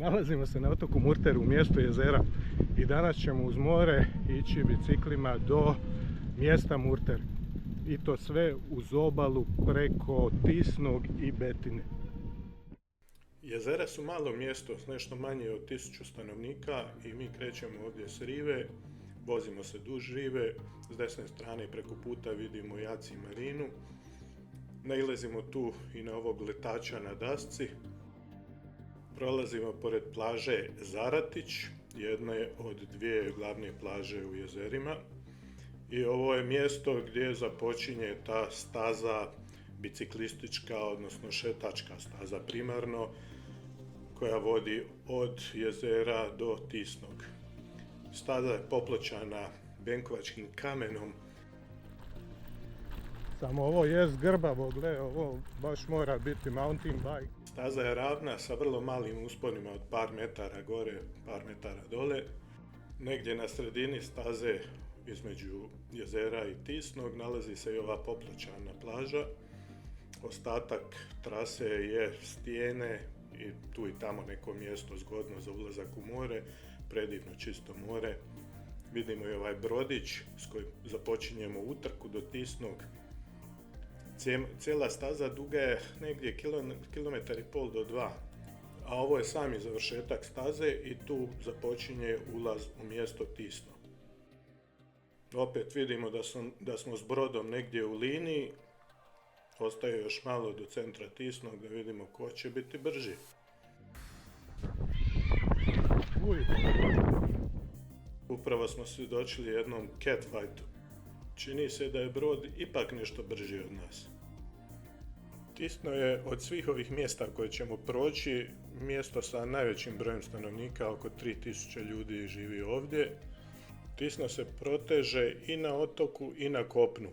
Nalazimo se na otoku Murter u mjestu jezera i danas ćemo uz more ići biciklima do mjesta Murter. I to sve uz obalu preko Tisnog i Betine. Jezera su malo mjesto s nešto manje od 1000 stanovnika i mi krećemo ovdje s rive, vozimo se duž rive, s desne strane preko puta vidimo Jaci marinu, nailazimo tu i na ovog letača na dasci, prolazimo pored plaže Zaratić, jedne od dvije glavne plaže u jezerima, i ovo je mjesto gdje započinje ta staza biciklistička, odnosno šetačka staza primarno, koja vodi od jezera do Tisnog. Staza je popločana benkovačkim kamenom. Samo ovo je zgrbavo, gle, ovo baš mora biti mountain bike. Staza je ravna sa vrlo malim usponima od par metara gore, par metara dole. Negdje na sredini staze između jezera i Tisnog nalazi se i ova popločana plaža. Ostatak trase je stijene i tu i tamo neko mjesto zgodno za ulazak u more, predivno čisto more. Vidimo i ovaj brodić s kojim započinjemo utrku do Tisnog. Cijela staza duga je negdje 1,5 kilometar do 2, a ovo je sami završetak staze i tu započinje ulaz u mjesto Tisno. Opet vidimo da smo s brodom negdje u liniji, ostaje još malo do centra Tisnog da vidimo ko će biti brži. Upravo smo svjedočili jednom catfightu. Čini se da je brod ipak nešto brži od nas. Tisno je od svih ovih mjesta koje ćemo proći mjesto sa najvećim brojem stanovnika, oko 3000 ljudi živi ovdje. Tisno se proteže i na otoku i na kopnu.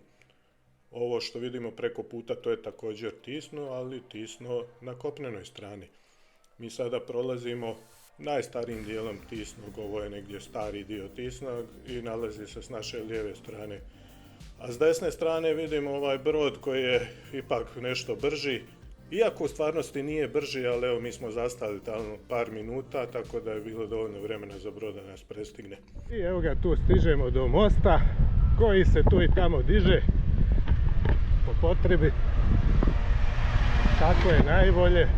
Ovo što vidimo preko puta to je također Tisno, ali Tisno na kopnenoj strani. Mi sada prolazimo najstarijim dijelom Tisnog, ovo je negdje stari dio Tisnog i nalazi se s naše lijeve strane. A s desne strane vidimo ovaj brod koji je ipak nešto brži, iako u stvarnosti nije brži, ali evo mi smo zastali tamo par minuta, tako da je bilo dovoljno vremena za brod da nas prestigne. I evo ga, tu stižemo do mosta koji se tu i tamo diže po potrebi, kako je najbolje,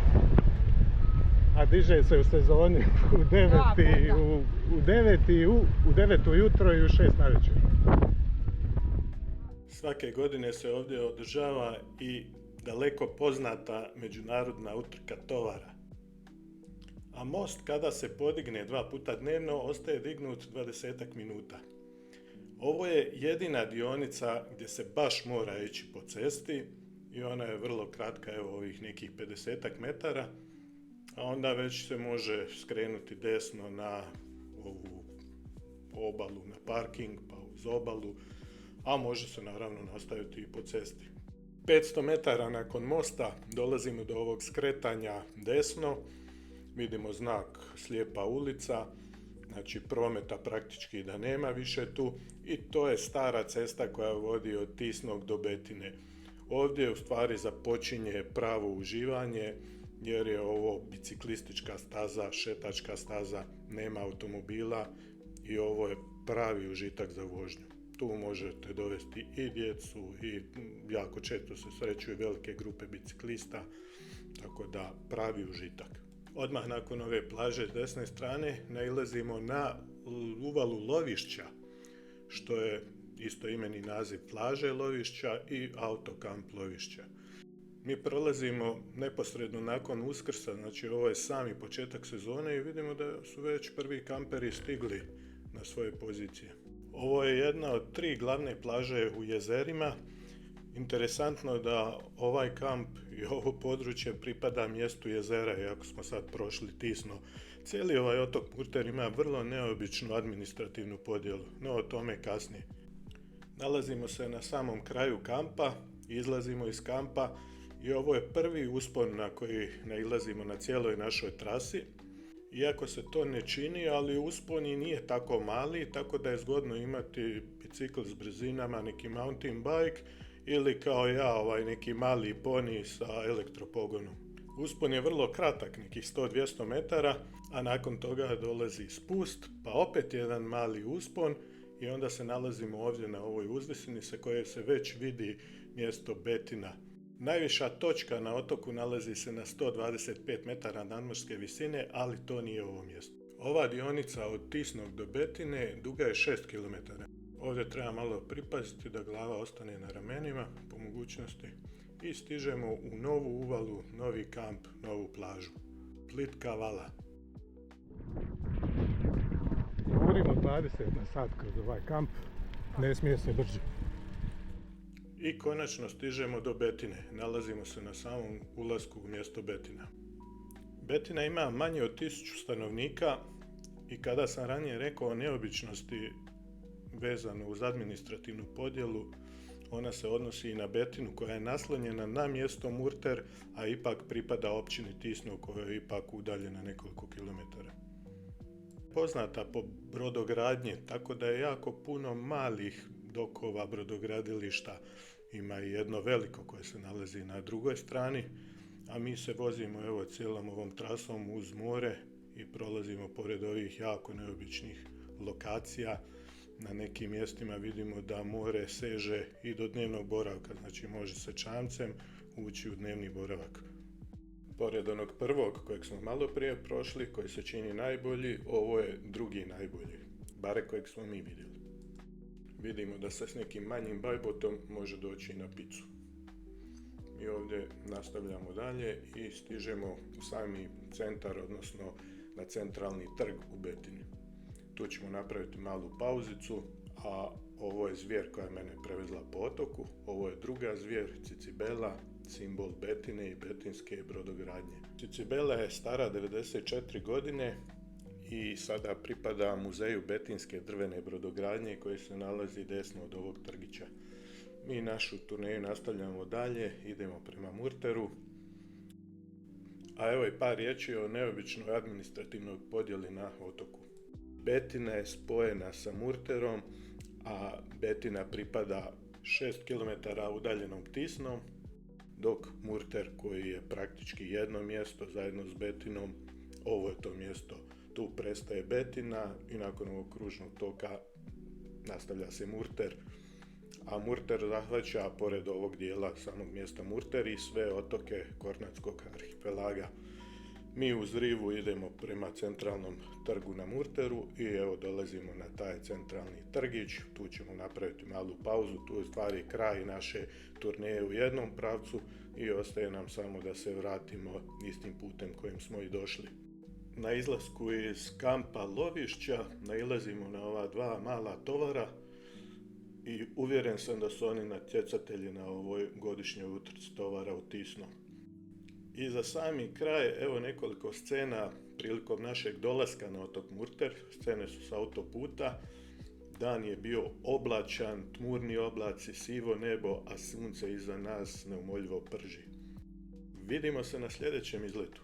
a diže se u sezoni u 9 ujutro i u 6 navečer. Svake godine se ovdje održava i daleko poznata međunarodna utrka tovara. A most kada se podigne 2 puta dnevno ostaje dignut 20 minuta. Ovo je jedina dionica gdje se baš mora ići po cesti i ona je vrlo kratka, evo ovih nekih 50 metara, a onda već se može skrenuti desno na ovu obalu, na parking, pa uz obalu, a može se naravno nastaviti i po cesti. 500 metara nakon mosta dolazimo do ovog skretanja desno, vidimo znak slijepa ulica, znači prometa praktički da nema više tu, i to je stara cesta koja vodi od Tisnog do Betine. Ovdje u stvari započinje pravo uživanje, jer je ovo biciklistička staza, šetačka staza, nema automobila i ovo je pravi užitak za vožnju. Tu možete dovesti i djecu i jako često se srećuju velike grupe biciklista, tako da pravi užitak. Odmah nakon ove plaže s desne strane nailazimo na uvalu Lovišća, što je istoimeni naziv plaže Lovišća i autokamp Lovišća. Mi prolazimo neposredno nakon Uskrsa, znači ovo je sami početak sezone i vidimo da su već prvi kamperi stigli na svoje pozicije. Ovo je jedna od 3 glavne plaže u jezerima. Interesantno da ovaj kamp i ovo područje pripada mjestu jezera, iako smo sad prošli Tisno. Cijeli ovaj otok Murter ima vrlo neobičnu administrativnu podjelu, no o tome kasnije. Nalazimo se na samom kraju kampa, izlazimo iz kampa i ovo je prvi uspon na koji nailazimo na cijeloj našoj trasi. Iako se to ne čini, ali uspon i nije tako mali, tako da je zgodno imati bicikl s brzinama, neki mountain bike ili kao ja neki mali poni sa elektropogonom. Uspon je vrlo kratak, nekih 100-200 metara, a nakon toga dolazi spust, pa opet jedan mali uspon i onda se nalazimo ovdje na ovoj uzvisini sa koje se već vidi mjesto Betina. Najviša točka na otoku nalazi se na 125 metara nadmorske visine, ali to nije ovo mjesto. Ova dionica od Tisnog do Betine duga je 6 km. Ovdje treba malo pripaziti da glava ostane na ramenima, po mogućnosti, i stižemo u novu uvalu, novi kamp, novu plažu. Plitka vala. Govorimo 20 na sat kroz ovaj kamp, ne smije se brže. I konačno stižemo do Betine. Nalazimo se na samom ulasku u mjesto Betina. Betina ima manje od 1000 stanovnika i kada sam ranije rekao o neobičnosti vezano uz administrativnu podjelu, ona se odnosi i na Betinu koja je naslonjena na mjesto Murter, a ipak pripada općini Tisno koja je ipak udaljena nekoliko kilometara. Poznata po brodogradnji, tako da je jako puno malih dokova, brodogradilišta, ima i jedno veliko koje se nalazi na drugoj strani, a mi se vozimo evo cijelom ovom trasom uz more i prolazimo pored ovih jako neobičnih lokacija. Na nekim mjestima vidimo da more seže i do dnevnog boravka, znači može se čamcem ući u dnevni boravak. Pored onog prvog kojeg smo malo prije prošli, koji se čini najbolji, ovo je drugi najbolji, bare kojeg smo mi vidjeli. Vidimo da se s nekim manjim bajbotom može doći na picu. Mi ovdje nastavljamo dalje i stižemo u sami centar, odnosno na centralni trg u Betini. Tu ćemo napraviti malu pauzicu, a ovo je zvijer koja je mene prevezla po otoku. Ovo je druga zvijer, Cicibela, simbol Betine i betinske brodogradnje. Cicibela je stara 94 godine i sada pripada muzeju betinske drvene brodogradnje koji se nalazi desno od ovog trgića. Mi našu turneju nastavljamo dalje, idemo prema Murteru. A evo i par riječi o neobičnoj administrativnoj podjeli na otoku. Betina je spojena sa Murterom, a Betina pripada 6 km udaljenom Tisnom, dok Murter, koji je praktički jedno mjesto zajedno s Betinom, ovo je to mjesto. Tu prestaje Betina i nakon ovog kružnog toka nastavlja se Murter, a Murter zahvaća pored ovog dijela samog mjesta Murter i sve otoke Kornatskog arhipelaga. Mi uz rivu idemo prema centralnom trgu na Murteru i evo dolazimo na taj centralni trgić. Tu ćemo napraviti malu pauzu, tu je stvari kraj naše turneje u jednom pravcu i ostaje nam samo da se vratimo istim putem kojim smo i došli. Na izlasku iz kampa lovišća nailazimo na ova dva mala tovara i uvjeren sam da su oni natjecatelji na ovoj godišnjoj utrci tovara u Tisno. I za sami kraj, evo nekoliko scena prilikom našeg dolaska na otok Murter. Scene su s autoputa. Dan je bio oblačan, tmurni oblaci, sivo nebo, a sunce iza nas neumoljivo prži. Vidimo se na sljedećem izletu.